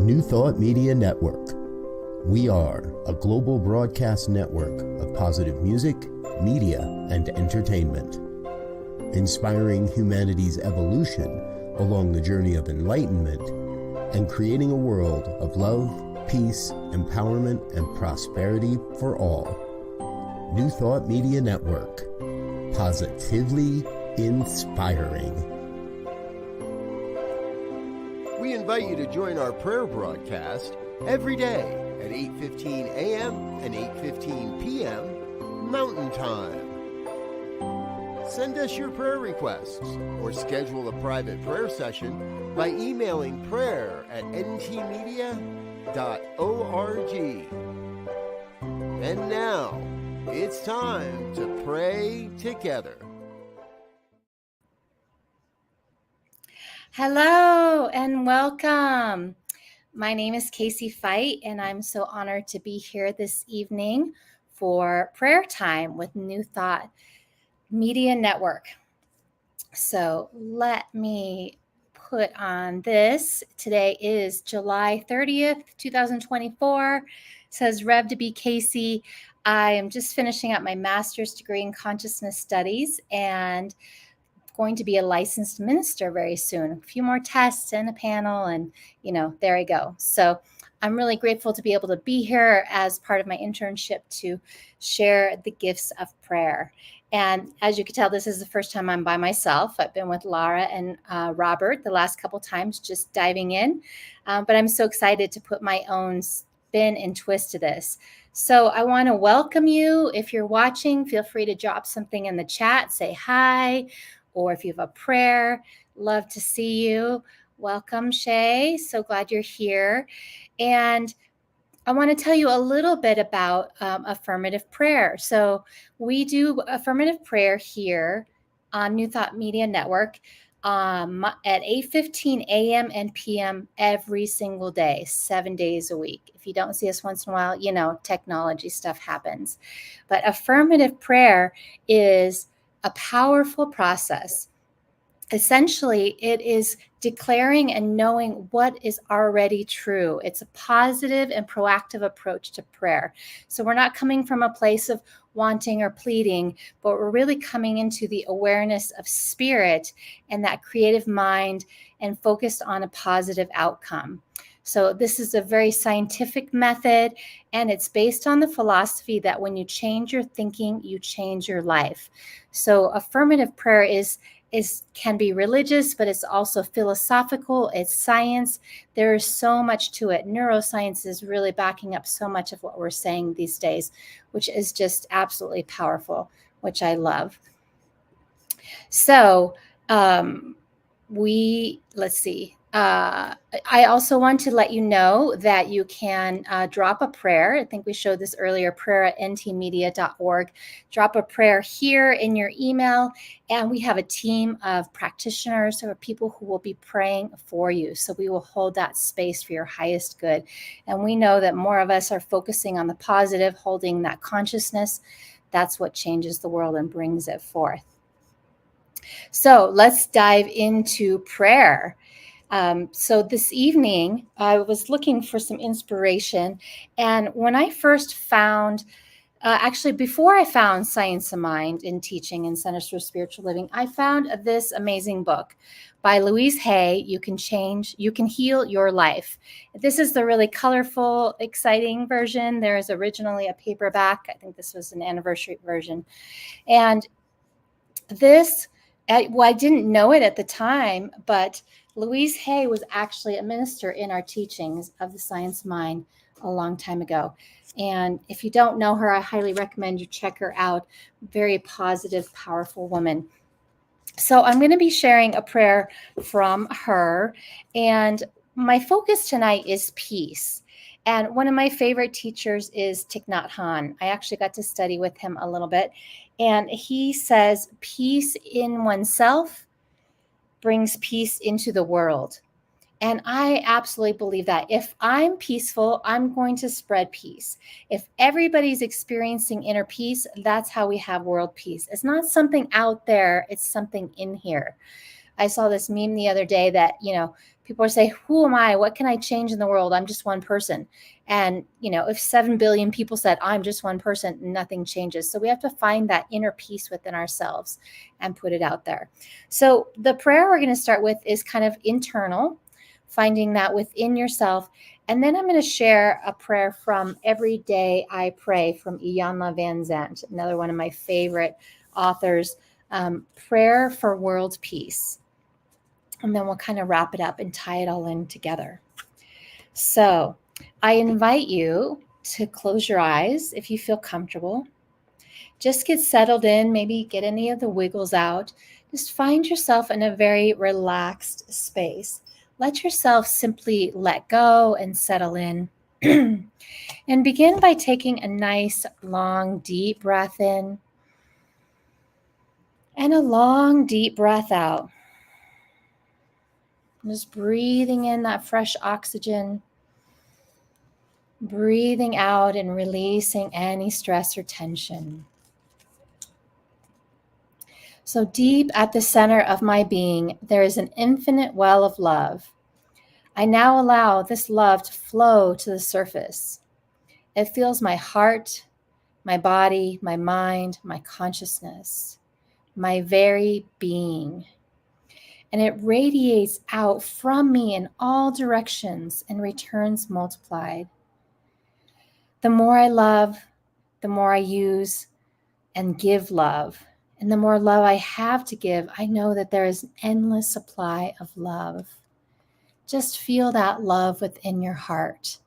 New Thought Media Network. We are a global broadcast network of positive music, media, and entertainment, inspiring humanity's evolution along the journey of enlightenment and creating a world of love, peace, empowerment, and prosperity for all. New Thought Media Network. Positively inspiring. We invite you to join our prayer broadcast every day at 8:15 a.m. and 8:15 p.m. Mountain Time. Send us your prayer requests or schedule a private prayer session by emailing prayer@ntmedia.org. And now, it's time to pray together. Hello and welcome. My name is Feich, and I'm so honored to be here this evening for prayer time with New Thought Media Network. So let me put on this. Today is July 30th, 2024. It says Rev to be Casey. I am just finishing up my master's degree in consciousness studies and going to be a licensed minister very soon. A few more tests and a panel, and there I go. So I'm really grateful to be able to be here as part of my internship to share the gifts of prayer. And as you can tell, this is the first time I'm by myself. I've been with Lara and Robert the last couple times, just diving in. But I'm so excited to put my own spin and twist to this. So I want to welcome you. If you're watching, feel free to drop something in the chat, say hi, or if you have a prayer, love to see you. Welcome, Shay. So glad you're here. And I want to tell you a little bit about affirmative prayer. So we do affirmative prayer here on New Thought Media Network at 8:15 a.m. and p.m. every single day, 7 days a week. If you don't see us once in a while, technology stuff happens. But affirmative prayer is a powerful process. Essentially, it is declaring and knowing what is already true. It's a positive and proactive approach to prayer. So we're not coming from a place of wanting or pleading, but we're really coming into the awareness of spirit and that creative mind and focused on a positive outcome. So this is a very scientific method, and it's based on the philosophy that when you change your thinking, you change your life. So affirmative prayer can be religious, but it's also philosophical. It's science. There is so much to it. Neuroscience is really backing up so much of what we're saying these days, which is just absolutely powerful, which I love. So let's see. I also want to let you know that you can drop a prayer. I think we showed this earlier, prayer@ntmedia.org. Drop a prayer here in your email, and we have a team of practitioners or people who will be praying for you. So we will hold that space for your highest good. And we know that more of us are focusing on the positive, holding that consciousness. That's what changes the world and brings it forth. So let's dive into prayer. So this evening, I was looking for some inspiration. And when I first found, before I found Science of Mind in Teaching and Centers for Spiritual Living, I found this amazing book by Louise Hay, You Can Heal Your Life. This is the really colorful, exciting version. There is originally a paperback. I think this was an anniversary version. And this, I didn't know it at the time, but Louise Hay was actually a minister in our teachings of the Science of Mind a long time ago. And if you don't know her, I highly recommend you check her out. Very positive, powerful woman. So I'm going to be sharing a prayer from her. And my focus tonight is peace. And one of my favorite teachers is Thich Nhat Hanh. I actually got to study with him a little bit. And he says, peace in oneself brings peace into the world. And I absolutely believe that. If I'm peaceful, I'm going to spread peace. If everybody's experiencing inner peace, that's how we have world peace. It's not something out there, it's something in here. I saw this meme the other day that, people are saying, who am I? What can I change in the world? I'm just one person. And, if 7 billion people said, I'm just one person, nothing changes. So we have to find that inner peace within ourselves and put it out there. So the prayer we're going to start with is kind of internal, finding that within yourself. And then I'm going to share a prayer from Every Day I Pray from Iyanla Van Zandt, another one of my favorite authors, Prayer for World Peace. And then we'll kind of wrap it up and tie it all in together. So I invite you to close your eyes if you feel comfortable. Just get settled in, maybe get any of the wiggles out. Just find yourself in a very relaxed space. Let yourself simply let go and settle in. And begin by taking a nice, long, deep breath in and a long, deep breath out. Just breathing in that fresh oxygen, breathing out and releasing any stress or tension. So deep at the center of my being, there is an infinite well of love. I now allow this love to flow to the surface. It fills my heart, my body, my mind, my consciousness, my very being. And it radiates out from me in all directions and returns multiplied. The more I love, the more I use and give love. And the more love I have to give, I know that there is an endless supply of love. Just feel that love within your heart.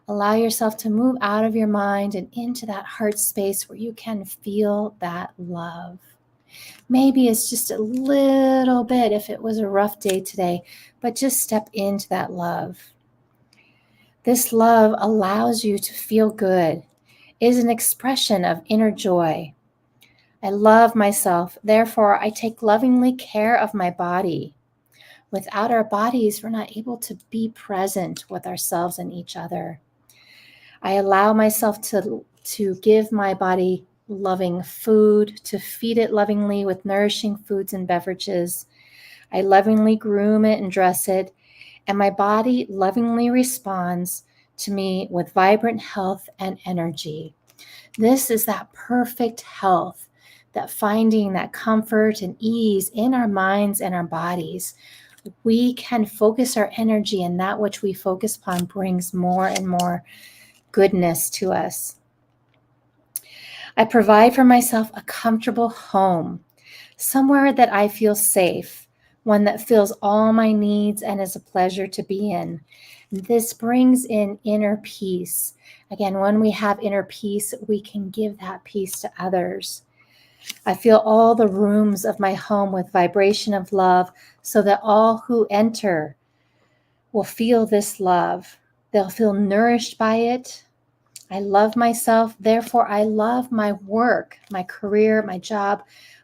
Allow yourself to move out of your mind and into that heart space where you can feel that love. Maybe it's just a little bit if it was a rough day today, but just step into that love. This love allows you to feel good. It is an expression of inner joy. I love myself, therefore I take lovingly care of my body. Without our bodies, we're not able to be present with ourselves and each other. I allow myself to give my body loving food, to feed it lovingly with nourishing foods and beverages. I lovingly groom it and dress it, and my body lovingly responds to me with vibrant health and energy. This is that perfect health, that finding that comfort and ease in our minds and our bodies. We can focus our energy, and that which we focus upon brings more and more goodness to us. I provide for myself a comfortable home, somewhere that I feel safe, one that fills all my needs and is a pleasure to be in. This brings in inner peace. Again, when we have inner peace, we can give that peace to others. I fill all the rooms of my home with vibration of love so that all who enter will feel this love. They'll feel nourished by it. I love myself, therefore I love my work, my career, my job.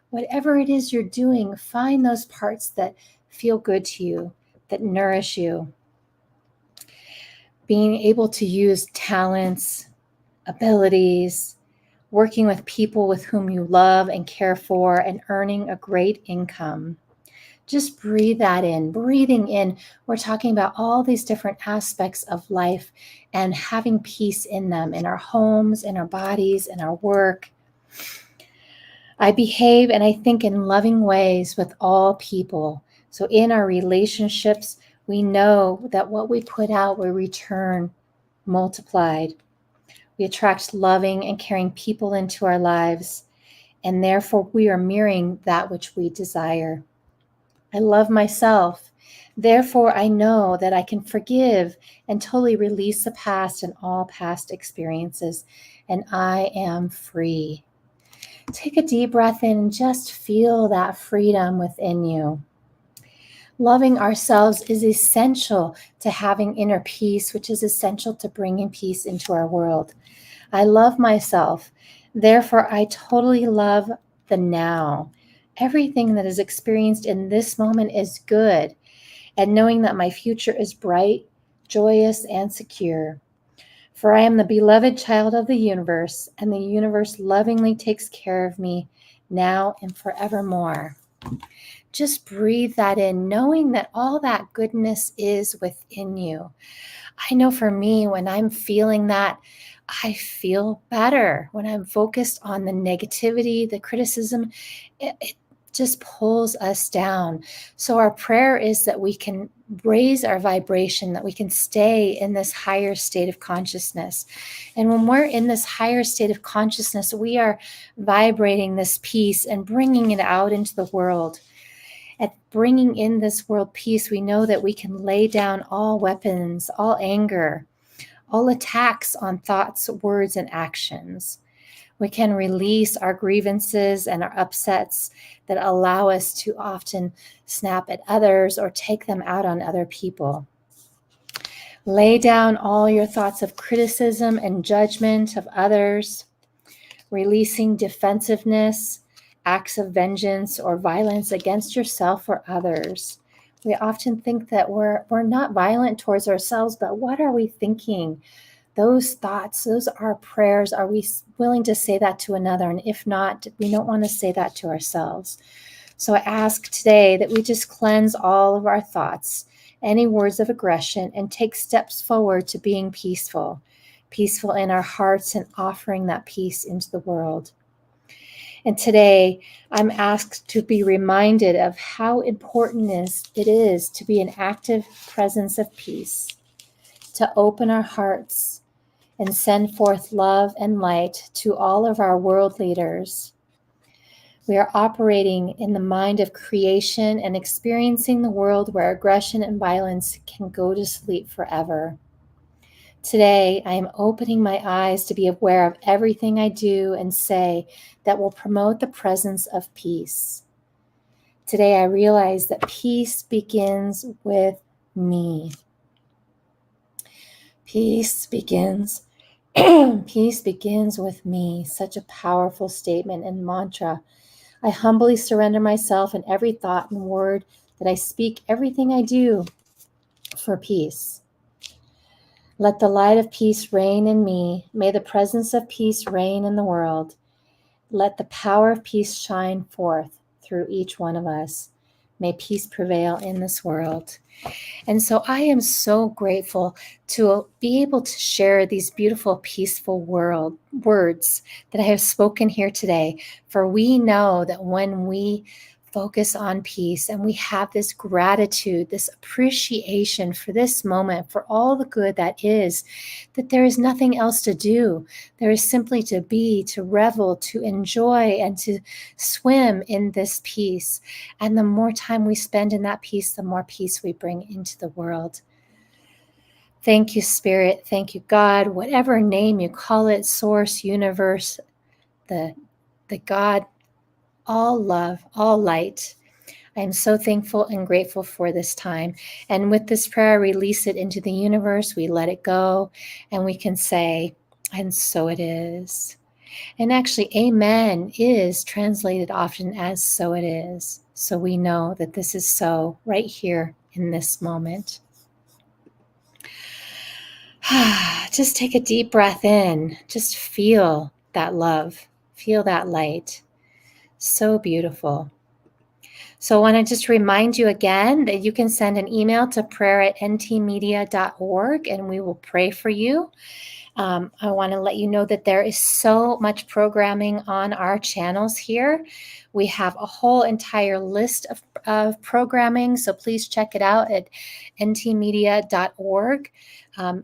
Whatever it is you're doing, find those parts that feel good to you, that nourish you. Being able to use talents, abilities, working with people with whom you love and care for, and earning a great income. Just breathe that in. Breathing in, we're talking about all these different aspects of life and having peace in them, in our homes, in our bodies, in our work. I behave and I think in loving ways with all people. So in our relationships, we know that what we put out will return multiplied. We attract loving and caring people into our lives, and therefore we are mirroring that which we desire. I love myself. Therefore, I know that I can forgive and totally release the past and all past experiences, and I am free. Take a deep breath in and just feel that freedom within you. Loving ourselves is essential to having inner peace, which is essential to bringing peace into our world. I love myself. Therefore, I totally love the now. Everything that is experienced in this moment is good, and knowing that my future is bright, joyous, and secure. For I am the beloved child of the universe, and the universe lovingly takes care of me now and forevermore. Just breathe that in, knowing that all that goodness is within you. I know for me, when I'm feeling that, I feel better. When I'm focused on the negativity, the criticism, it just pulls us down. So our prayer is that we can raise our vibration, that we can stay in this higher state of consciousness. And when we're in this higher state of consciousness, we are vibrating this peace and bringing it out into the world. At bringing in this world peace, we know that we can lay down all weapons, all anger, all attacks on thoughts, words, and actions. We can release our grievances and our upsets that allow us to often snap at others or take them out on other people. Lay down all your thoughts of criticism and judgment of others, releasing defensiveness, acts of vengeance, or violence against yourself or others. We often think that we're not violent towards ourselves, but what are we thinking? Those thoughts, those are prayers. Are we willing to say that to another? And if not, we don't want to say that to ourselves. So I ask today that we just cleanse all of our thoughts, any words of aggression, and take steps forward to being peaceful in our hearts and offering that peace into the world. And today, I'm asked to be reminded of how important it is to be an active presence of peace, to open our hearts and send forth love and light to all of our world leaders. We are operating in the mind of creation and experiencing the world where aggression and violence can go to sleep forever. Today, I am opening my eyes to be aware of everything I do and say that will promote the presence of peace. Today, I realize that peace begins with me. Peace begins with me. Such a powerful statement and mantra. I humbly surrender myself and every thought and word that I speak, everything I do for peace. Let the light of peace reign in me. May the presence of peace reign in the world. Let the power of peace shine forth through each one of us. May peace prevail in this world. And so I am so grateful to be able to share these beautiful, peaceful words that I have spoken here today. For we know that when we focus on peace and we have this gratitude, this appreciation for this moment, for all the good that there is nothing else to do. There is simply to be, to revel, to enjoy, and to swim in this peace. And the more time we spend in that peace, the more peace we bring into the world. Thank you, Spirit. Thank you, God. Whatever name you call it, Source, Universe, the God, all love, all light. I am so thankful and grateful for this time. And with this prayer, I release it into the universe. We let it go and we can say, and so it is. And actually, amen is translated often as so it is. So we know that this is so right here in this moment. Just take a deep breath in. Just feel that love. Feel that light. So beautiful. So I want to just remind you again that you can send an email to prayer@ntmedia.org and we will pray for you. I want to let you know that there is so much programming on our channels here. We have a whole entire list of programming, so please check it out at ntmedia.org.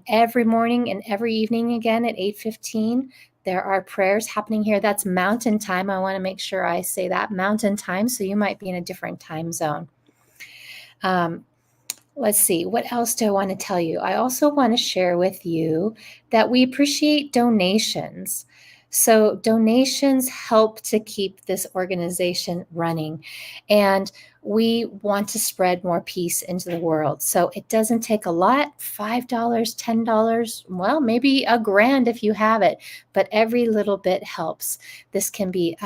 Every morning and every evening again at 8:15. There are prayers happening here. That's Mountain Time. I want to make sure I say that, Mountain Time, so you might be in a different time zone. Let's see, what else do I want to tell you? I also want to share with you that we appreciate donations. So donations help to keep this organization running, and we want to spread more peace into the world. So it doesn't take a lot, $5, $10, well, maybe $1,000 if you have it, but every little bit helps. This can be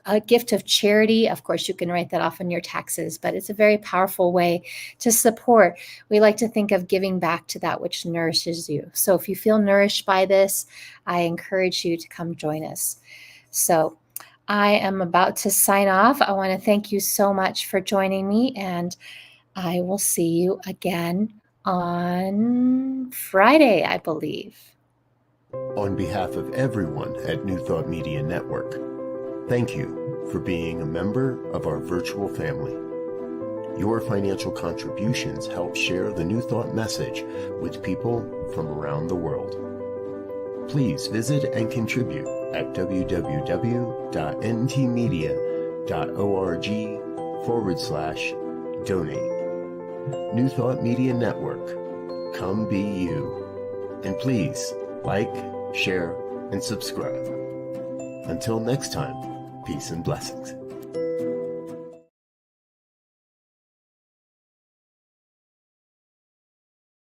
a gift of charity. Of course, you can write that off on your taxes, but it's a very powerful way to support. We like to think of giving back to that which nourishes you. So if you feel nourished by this, I encourage you to come join us. So I am about to sign off. I want to thank you so much for joining me, and I will see you again on Friday, I believe. On behalf of everyone at New Thought Media Network, thank you for being a member of our virtual family. Your financial contributions help share the New Thought message with people from around the world. Please visit and contribute at www.ntmedia.org/donate. New Thought Media Network, come be you. And please like, share, and subscribe. Until next time, peace and blessings.